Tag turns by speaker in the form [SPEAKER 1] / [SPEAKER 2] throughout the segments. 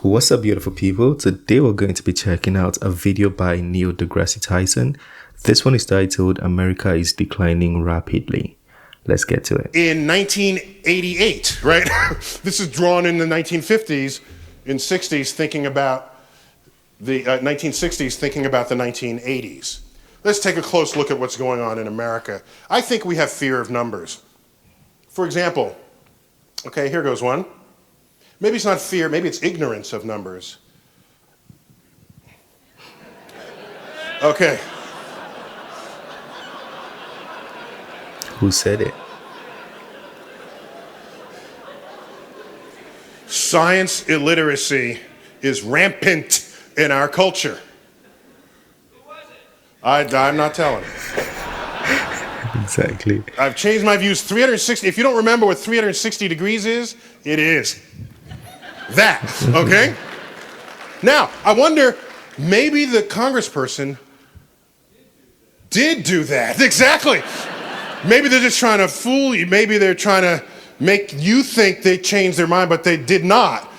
[SPEAKER 1] What's up, beautiful people? Today we're going to be checking out a video by Neil deGrasse Tyson. This one is titled America is Declining Rapidly. Let's get to it.
[SPEAKER 2] In 1988, right? This is drawn in the 1950s, in 60s, thinking about the 1960s, thinking about the 1980s. Let's take a close look at what's going on in America. I think we have fear of numbers. For example, okay, here goes one. Maybe it's not fear, maybe it's ignorance of numbers. Okay.
[SPEAKER 1] Who said it?
[SPEAKER 2] Science illiteracy is rampant in our culture. I'm not telling.
[SPEAKER 1] Exactly.
[SPEAKER 2] I've changed my views 360. If you don't remember what 360 degrees is, it is that, okay? Now, I wonder, maybe the congressperson did do that. Exactly. Maybe they're just trying to fool you. Maybe they're trying to make you think they changed their mind, but they did not,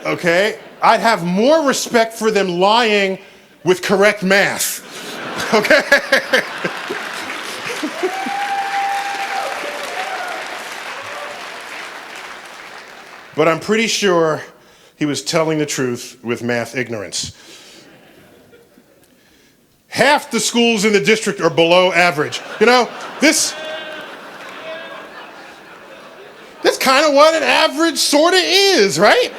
[SPEAKER 2] okay? I'd have more respect for them lying with correct math, okay? But I'm pretty sure he was telling the truth with math ignorance. Half the schools in the district are below average. You know, that's kind of what an average sort of is, right?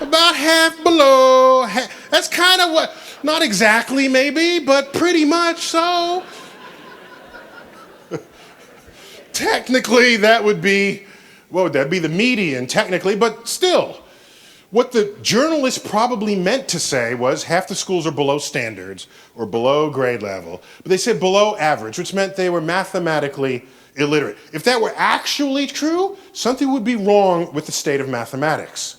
[SPEAKER 2] About half below. That's kind of what, not exactly maybe, but pretty much so. Technically, that would be, what would that be? The median, technically, but still. What the journalist probably meant to say was half the schools are below standards or below grade level, but they said below average, which meant they were mathematically illiterate. If that were actually true, something would be wrong with the state of mathematics.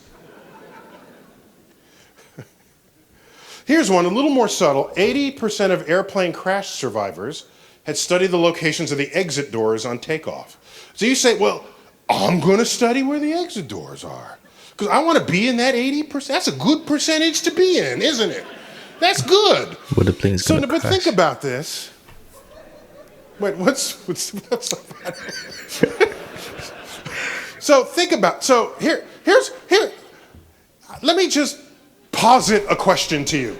[SPEAKER 2] Here's one, a little more subtle. 80% of airplane crash survivors had studied the locations of the exit doors on takeoff. So you say, well, I'm going to study where the exit doors are. Because I want to be in that 80%. That's a good percentage to be in, isn't it? That's good.
[SPEAKER 1] Well, the plane's gonna
[SPEAKER 2] But
[SPEAKER 1] crash.
[SPEAKER 2] think about this. Wait, what's So think about, so here, let me just posit a question to you.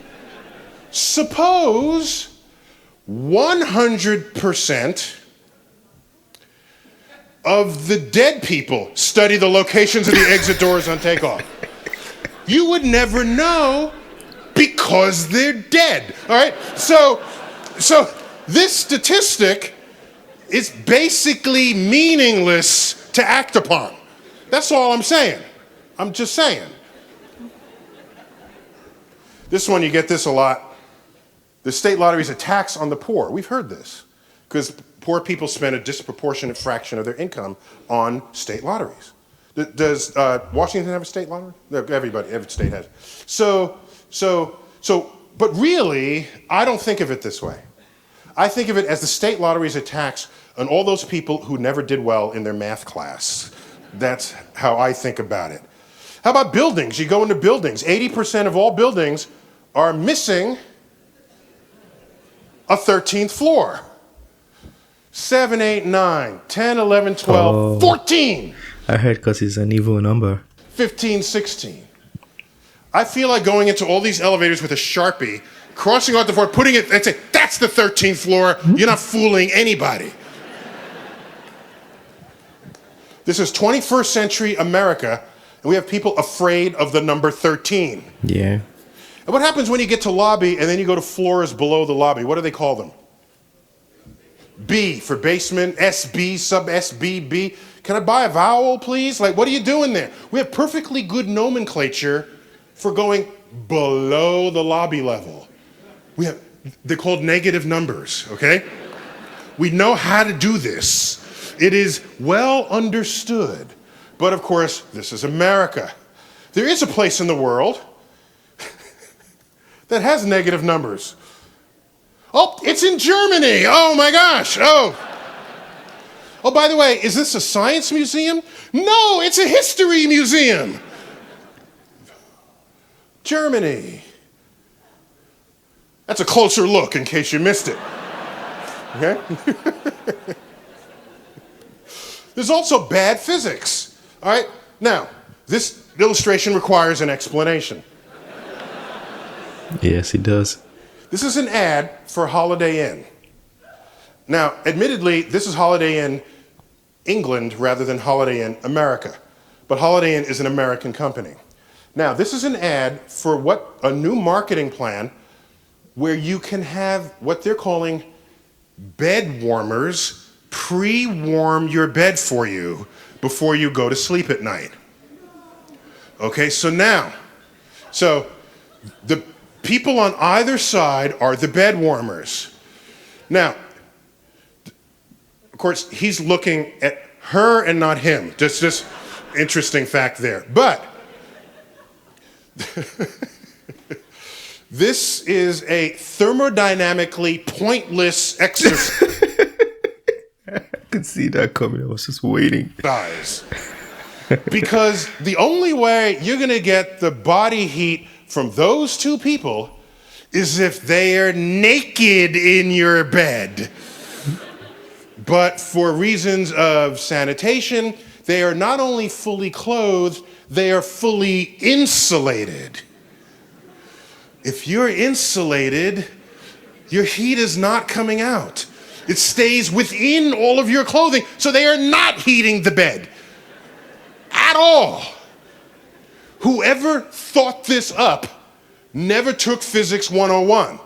[SPEAKER 2] Suppose 100% of the dead people study the locations of the exit doors on takeoff. You would never know because they're dead, all right? So this statistic is basically meaningless to act upon. That's all I'm saying. I'm just saying. This one, you get this a lot. The state lottery is a tax on the poor. We've heard this because poor people spend a disproportionate fraction of their income on state lotteries. Does Washington have a state lottery? Every state has. But really, I don't think of it this way. I think of it as the state lottery is a tax on all those people who never did well in their math class. That's how I think about it. How about buildings? You go into buildings. 80% of all buildings are missing a 13th floor. 7, 8, 9, 10, 11, 12, 14.
[SPEAKER 1] I heard because it's an evil number.
[SPEAKER 2] 15, 16. I feel like going into all these elevators with a Sharpie, crossing out the floor, putting it, and saying, that's the 13th floor. You're not fooling anybody. This is 21st century America, and we have people afraid of the number 13.
[SPEAKER 1] Yeah.
[SPEAKER 2] And what happens when you get to lobby and then you go to floors below the lobby? What do they call them? B for basement, SB, sub SBB. Can I buy a vowel, please? Like, what are you doing there? We have perfectly good nomenclature for going below the lobby level. They're called negative numbers, okay? We know how to do this. It is well understood. But of course, this is America. There is a place in the world that has negative numbers. Oh, it's in Germany. Oh my gosh. Oh, by the way, is this a science museum? No, it's a history museum. Germany. That's a closer look in case you missed it. Okay? There's also bad physics. All right? Now, this illustration requires an explanation.
[SPEAKER 1] Yes, it does.
[SPEAKER 2] This is an ad for Holiday Inn. Now, admittedly, this is Holiday Inn England rather than Holiday Inn America. But Holiday Inn is an American company. Now, this is an ad for a new marketing plan where you can have what they're calling bed warmers pre-warm your bed for you before you go to sleep at night. Okay, so the people on either side are the bed warmers. Now, of course, he's looking at her and not him. Just interesting fact there. But this is a thermodynamically pointless exercise.
[SPEAKER 1] I could see that coming. I was just waiting.
[SPEAKER 2] Because the only way you're going to get the body heat from those two people is if they are naked in your bed. But for reasons of sanitation, they are not only fully clothed, they are fully insulated. If you're insulated, your heat is not coming out. It stays within all of your clothing, so they are not heating the bed at all. Whoever thought this up never took Physics 101.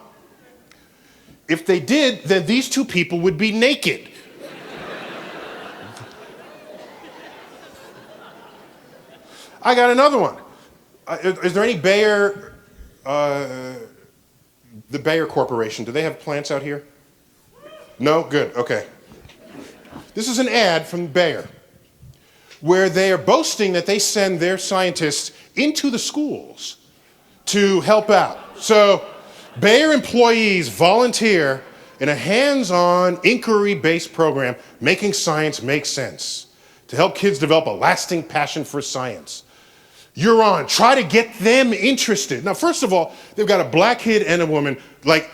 [SPEAKER 2] If they did, then these two people would be naked. I got another one. Is there any Bayer, the Bayer Corporation, do they have plants out here? No? Good, okay. This is an ad from Bayer where they are boasting that they send their scientists into the schools to help out. So Bayer employees volunteer in a hands-on, inquiry-based program, making science make sense, to help kids develop a lasting passion for science. You're on. Try to get them interested. Now, first of all, they've got a black kid and a woman. Like,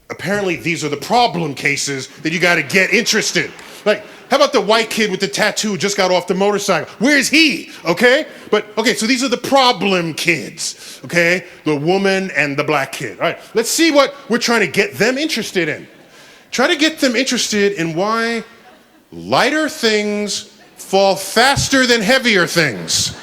[SPEAKER 2] apparently these are the problem cases that you got to get interested. Like, how about the white kid with the tattoo who just got off the motorcycle? Where's he? Okay? So these are the problem kids. Okay? The woman and the black kid. All right, let's see what we're trying to get them interested in. Try to get them interested in why lighter things fall faster than heavier things.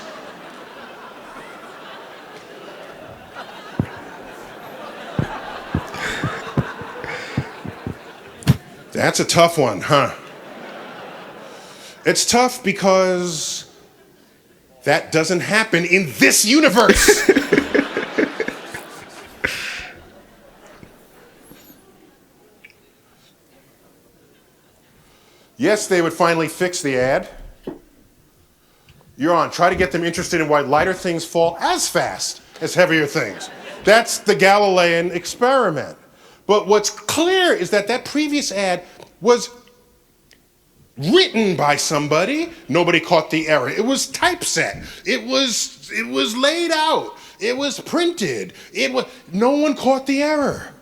[SPEAKER 2] That's a tough one, huh? It's tough because that doesn't happen in this universe. Yes, they would finally fix the ad. You're on. Try to get them interested in why lighter things fall as fast as heavier things. That's the Galilean experiment. But what's clear is that previous ad was written by somebody. Nobody caught the error. It was typeset. It was laid out. It was printed. No one caught the error.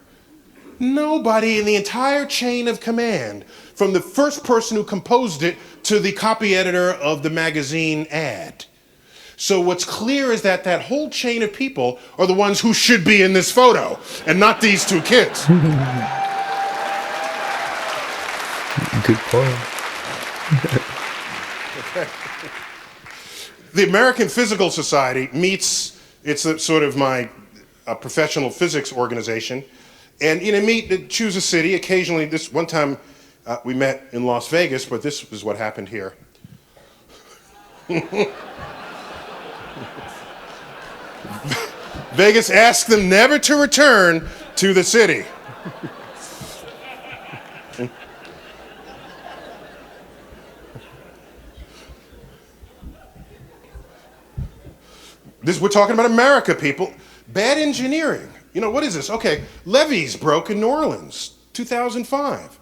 [SPEAKER 2] Nobody in the entire chain of command, from the first person who composed it to the copy editor of the magazine ad. So what's clear is that whole chain of people are the ones who should be in this photo, and not these two kids.
[SPEAKER 1] Good point.
[SPEAKER 2] The American Physical Society meets, it's sort of my professional physics organization, and choose a city. Occasionally, this one time we met in Las Vegas, but this is what happened here. Vegas asked them never to return to the city. We're talking about America, people. Bad engineering. What is this? Okay, levees broke in New Orleans, 2005.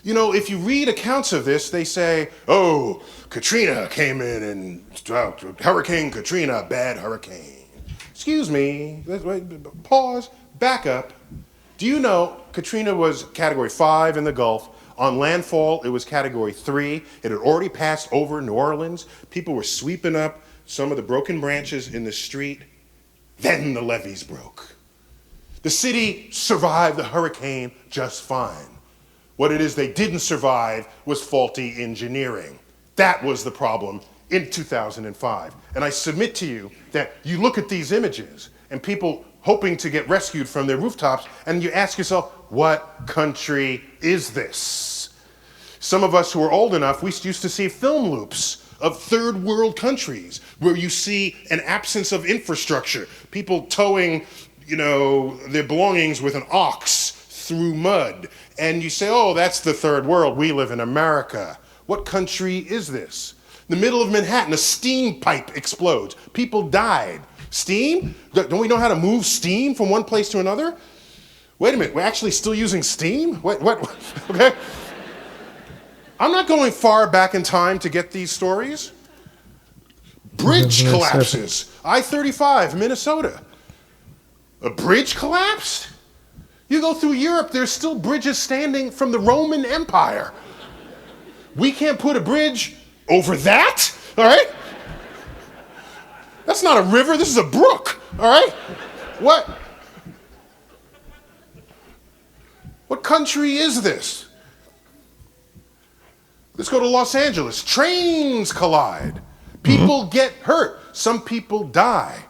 [SPEAKER 2] If you read accounts of this, they say, oh, Katrina came in and Hurricane Katrina, bad hurricane. Excuse me, pause, back up. Do you know Katrina was category 5 in the Gulf? On landfall, it was category 3. It had already passed over New Orleans. People were sweeping up some of the broken branches in the street. Then the levees broke. The city survived the hurricane just fine. What it is they didn't survive was faulty engineering. That was the problem in 2005. And I submit to you that you look at these images and people hoping to get rescued from their rooftops, and you ask yourself, what country is this? Some of us who are old enough, we used to see film loops of third world countries where you see an absence of infrastructure, people towing, their belongings with an ox through mud. And you say, oh, that's the third world. We live in America. What country is this? In the middle of Manhattan, a steam pipe explodes. People died. Steam? Don't we know how to move steam from one place to another? Wait a minute, we're actually still using steam? What? Okay. I'm not going far back in time to get these stories. Bridge collapses. I-35, Minnesota. A bridge collapsed? You go through Europe, there's still bridges standing from the Roman Empire. We can't put a bridge over that, all right? That's not a river, this is a brook, all right? What country is this? Let's go to Los Angeles. Trains collide. People get hurt. Some people die.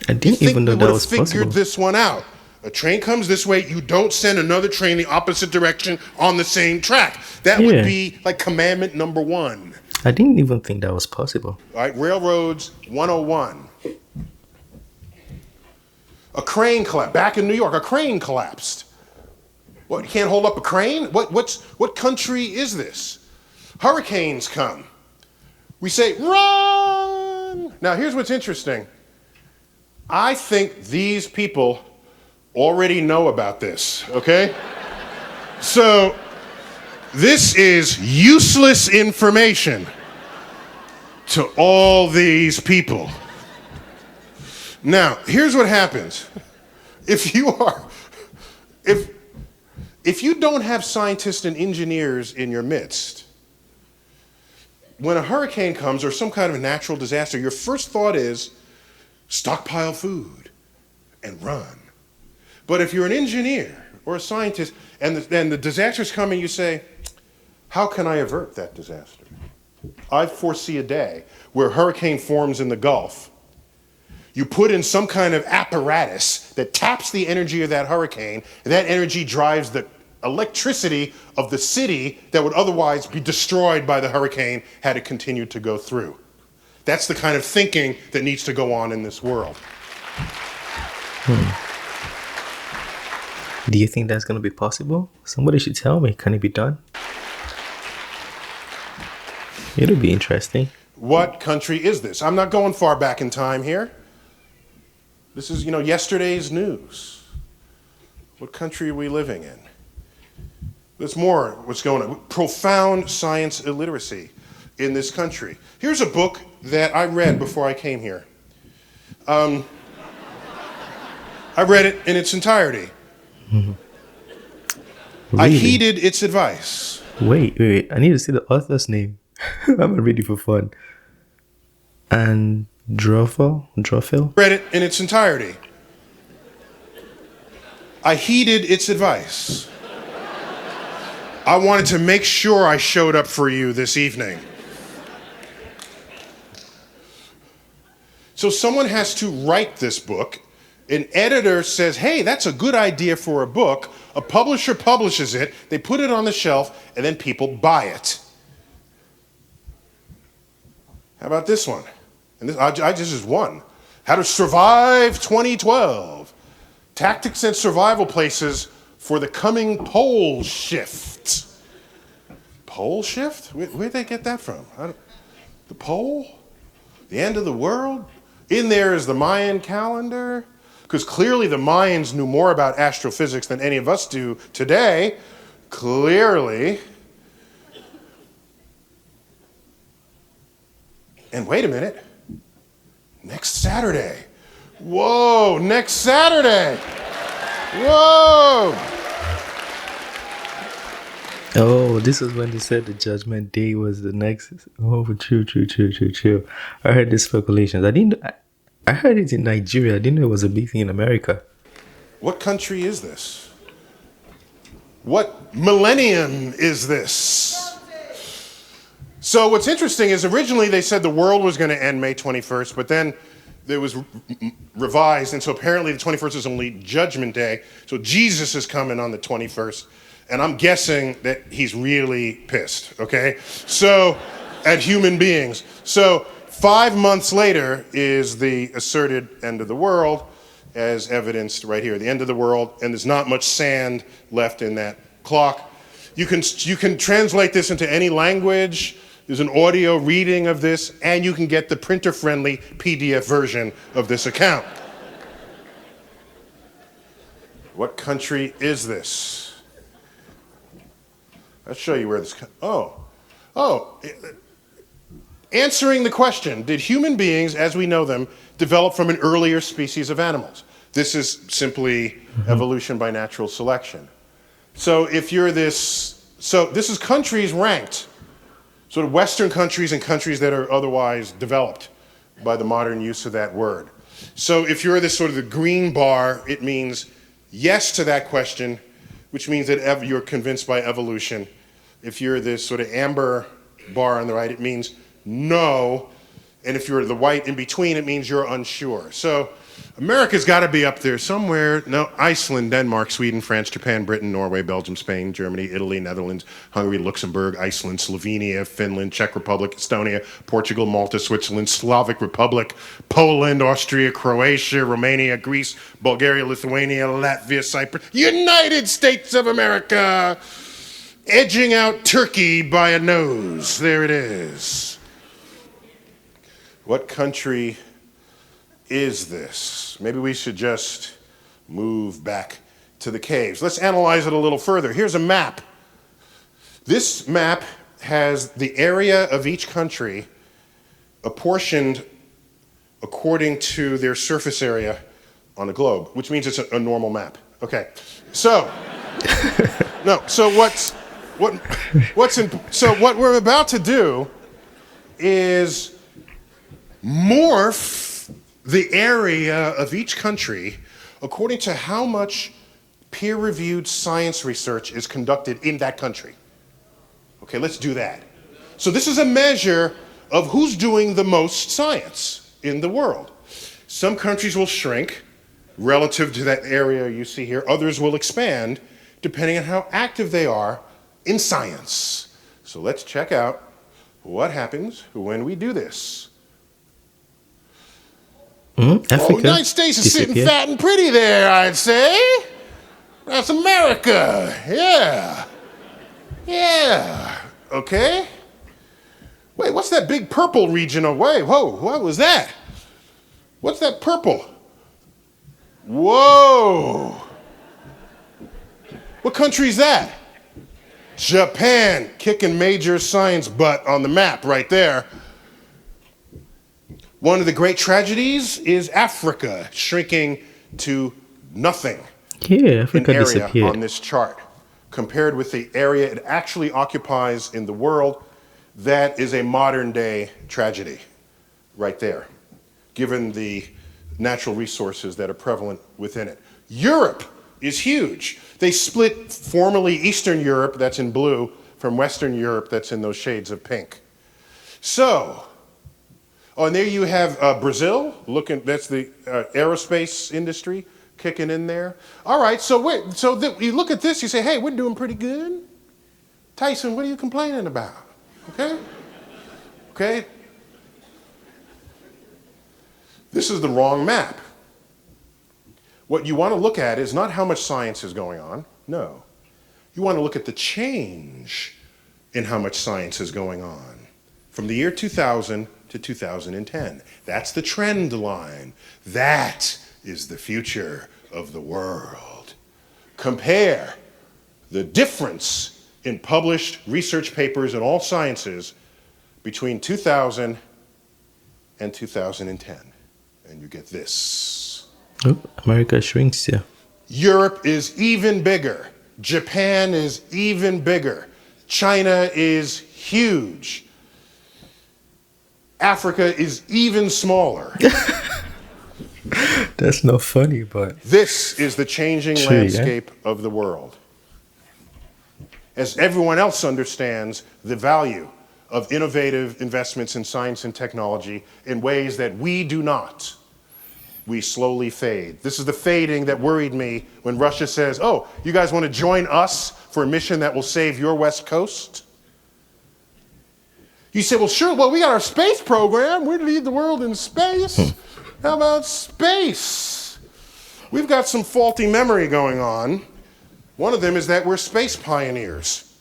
[SPEAKER 1] I didn't even know that was possible.
[SPEAKER 2] Figured this one out. A train comes this way, you don't send another train the opposite direction on the same track. That would be like commandment number 1.
[SPEAKER 1] I didn't even think that was possible.
[SPEAKER 2] All right, Railroads 101. A crane collapsed. Back in New York, a crane collapsed. What, you can't hold up a crane? What country is this? Hurricanes come. We say, run! Now, here's what's interesting. I think these people already know about this, okay? So, this is useless information to all these people. Now, here's what happens. If you don't have scientists and engineers in your midst, when a hurricane comes or some kind of a natural disaster, your first thought is stockpile food and run. But if you're an engineer or a scientist and the disaster's coming, you say, how can I avert that disaster? I foresee a day where a hurricane forms in the Gulf. You put in some kind of apparatus that taps the energy of that hurricane, and that energy drives the electricity of the city that would otherwise be destroyed by the hurricane had it continued to go through. That's the kind of thinking that needs to go on in this world.
[SPEAKER 1] Do you think that's going to be possible? Somebody should tell me. Can it be done? It'll be interesting.
[SPEAKER 2] What country is this? I'm not going far back in time here. This is, yesterday's news. What country are we living in? There's more what's going on. Profound science illiteracy in this country. Here's a book that I read before I came here. I read it in its entirety.
[SPEAKER 1] Really?
[SPEAKER 2] I heeded its advice.
[SPEAKER 1] Wait. I need to see the author's name. I'm reading for fun. And Drophil?
[SPEAKER 2] Read it in its entirety. I heeded its advice. I wanted to make sure I showed up for you this evening. So someone has to write this book. An editor says, hey, that's a good idea for a book. A publisher publishes it, they put it on the shelf, and then people buy it. How about this one? And this is one. How to Survive 2012. Tactics and survival places for the coming pole shift. Pole shift? Where'd they get that from? The pole? The end of the world? In there is the Mayan calendar. Because clearly the Mayans knew more about astrophysics than any of us do today. Clearly. And wait a minute. Next Saturday, Whoa, next Saturday. Whoa.
[SPEAKER 1] Oh, this is when they said the judgment day was the next. Oh, true, true, true, true, true. I heard this speculations. I didn't. I heard it in Nigeria. I didn't know it was a big thing in America.
[SPEAKER 2] What country is this? What millennium is this? So what's interesting is originally they said the world was going to end May 21st, but then it was revised, and so apparently the 21st is only Judgment Day. So Jesus is coming on the 21st, and I'm guessing that he's really pissed, okay? So, at human beings. So 5 months later is the asserted end of the world, as evidenced right here, the end of the world, and there's not much sand left in that clock. You can translate this into any language. There's an audio reading of this, and you can get the printer-friendly PDF version of this account. What country is this? Let's show you where this. Answering the question, did human beings, as we know them, develop from an earlier species of animals? This is simply evolution by natural selection. So if you're this, so this is countries ranked, sort of Western countries and countries that are otherwise developed by the modern use of that word. So if you're this sort of the green bar, it means yes to that question, which means that you're convinced by evolution. If you're this sort of amber bar on the right, it means no. And if you're the white in between, it means you're unsure. So America's got to be up there somewhere. No, Iceland, Denmark, Sweden, France, Japan, Britain, Norway, Belgium, Spain, Germany, Italy, Netherlands, Hungary, Luxembourg, Iceland, Slovenia, Finland, Czech Republic, Estonia, Portugal, Malta, Switzerland, Slavic Republic, Poland, Austria, Croatia, Romania, Greece, Bulgaria, Lithuania, Latvia, Cyprus, United States of America, edging out Turkey by a nose. There it is. What country is this? Maybe we should just move back to the caves. Let's analyze it a little further. Here's a map. This map has the area of each country apportioned according to their surface area on the globe, which means it's a normal map. Okay, so what we're about to do is morph the area of each country according to how much peer-reviewed science research is conducted in that country. Okay, let's do that. So this is a measure of who's doing the most science in the world. Some countries will shrink relative to that area you see here. Others will expand depending on how active they are in science. So let's check out what happens when we do this.
[SPEAKER 1] Africa.
[SPEAKER 2] United States is sitting fat and pretty there, I'd say. That's America. Yeah. Yeah. Okay. Wait, what's that big purple region away? Whoa, what was that? What's that purple? Whoa. What country is that? Japan, kicking major science butt on the map right there. One of the great tragedies is Africa shrinking to nothing.
[SPEAKER 1] Yeah, Africa
[SPEAKER 2] area
[SPEAKER 1] disappeared
[SPEAKER 2] on this chart compared with the area it actually occupies in the world. That is a modern day tragedy right there, given the natural resources that are prevalent within it. Europe is huge. They split formerly Eastern Europe, that's in blue, from Western Europe, that's in those shades of pink. So, and there you have Brazil, that's the aerospace industry kicking in there. All right, so you look at this, you say, hey, we're doing pretty good. Tyson, what are you complaining about? Okay? This is the wrong map. What you want to look at is not how much science is going on, no. You want to look at the change in how much science is going on from the year 2000 to 2010. That's the trend line. That is the future of the world. Compare the difference in published research papers in all sciences between 2000 and 2010, and you get this.
[SPEAKER 1] Oh, America shrinks, yeah.
[SPEAKER 2] Europe is even bigger. Japan is even bigger. China is huge. Africa is even smaller.
[SPEAKER 1] That's not funny, but
[SPEAKER 2] This is the changing
[SPEAKER 1] true, yeah.
[SPEAKER 2] landscape of the world. As everyone else understands the value of innovative investments in science and technology in ways that we do not, we slowly fade. This is the fading that worried me when Russia says, oh, you guys want to join us for a mission that will save your West Coast? You say, well, sure, well, we got our space program. We lead the world in space. How about space? We've got some faulty memory going on. One of them is that we're space pioneers.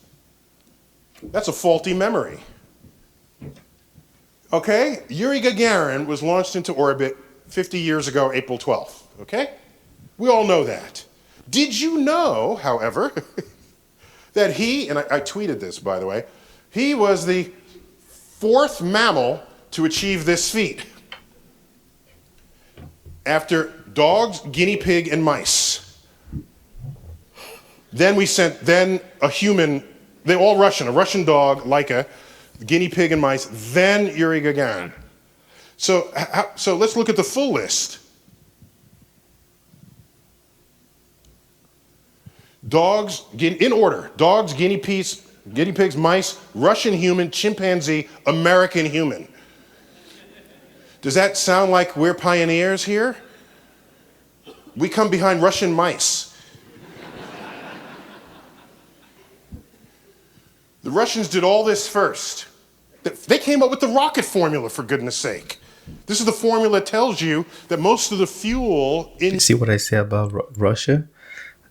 [SPEAKER 2] That's a faulty memory. Okay? Yuri Gagarin was launched into orbit 50 years ago, April 12th. Okay? We all know that. Did you know, however, that he, and I tweeted this, by the way, he was the fourth mammal to achieve this feat after dogs, guinea pig, and mice. Then we sent a human, they all Russian, a Russian dog, Laika, guinea pig and mice, then Yuri Gagarin. So let's look at the full list. Dogs, in order, dogs, guinea pigs, mice, Russian human, chimpanzee, American human. Does that sound like we're pioneers here? We come behind Russian mice. The Russians did all this first. They came up with the rocket formula, for goodness sake. This is the formula that tells you that most of the fuel in...
[SPEAKER 1] You see what I say about Russia?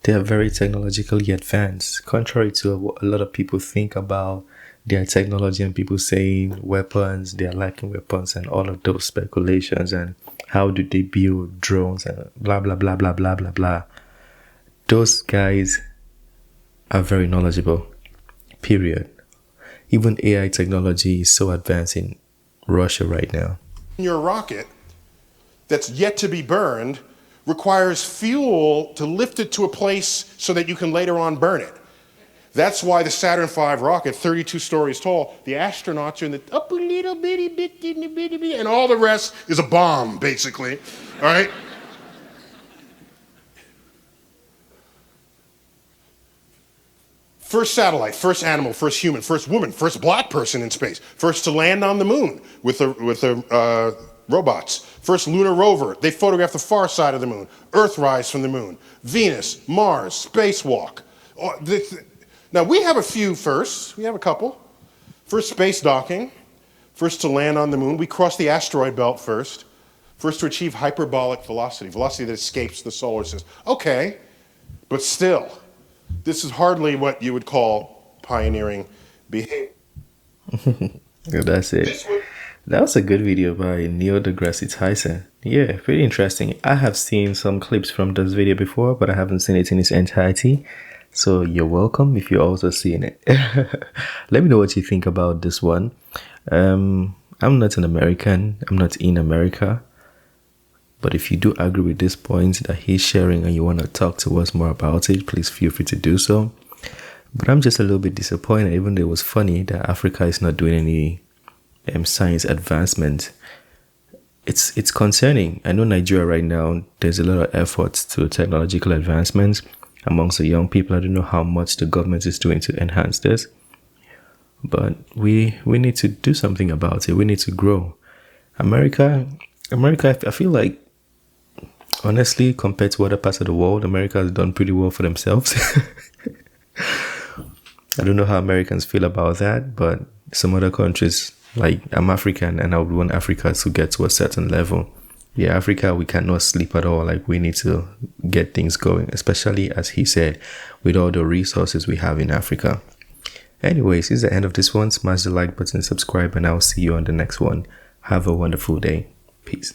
[SPEAKER 1] They are very technologically advanced. Contrary to what a lot of people think about their technology and people saying weapons, they are lacking weapons and all of those speculations and how do they build drones and blah, blah, blah, blah, blah, blah, blah. Those guys are very knowledgeable. Period. Even AI technology is so advanced in Russia right now.
[SPEAKER 2] Your rocket that's yet to be burned requires fuel to lift it to a place so that you can later on burn it. That's why the Saturn V rocket, 32 stories tall, the astronauts are in the up a little bitty bit, and all the rest is a bomb, basically. All right? First satellite, first animal, first human, first woman, first black person in space, first to land on the moon with the robots, first lunar rover. They photographed the far side of the moon, Earthrise from the moon, Venus, Mars, spacewalk. Now we have a few firsts. We have a couple. First space docking, first to land on the moon. We crossed the asteroid belt first. First to achieve hyperbolic velocity, velocity that escapes the solar system. Okay, but still. This is hardly what you would call pioneering behavior.
[SPEAKER 1] That's it. That was a good video by Neil deGrasse Tyson. Yeah, pretty interesting. I have seen some clips from this video before, but I haven't seen it in its entirety. So you're welcome if you're also seeing it. Let me know what you think about this one. I'm not an American. I'm not in America. But if you do agree with this point that he's sharing and you want to talk to us more about it, please feel free to do so. But I'm just a little bit disappointed, even though it was funny that Africa is not doing any science advancement. It's concerning. I know Nigeria right now, there's a lot of efforts to technological advancements amongst the young people. I don't know how much the government is doing to enhance this. But we need to do something about it. We need to grow. America, I feel like, honestly, compared to other parts of the world, America has done pretty well for themselves. I don't know how Americans feel about that, but some other countries, like I'm African and I would want Africa to get to a certain level. Yeah, Africa, we cannot sleep at all. Like we need to get things going, especially as he said, with all the resources we have in Africa. Anyways, this is the end of this one. Smash the like button, subscribe, and I'll see you on the next one. Have a wonderful day. Peace.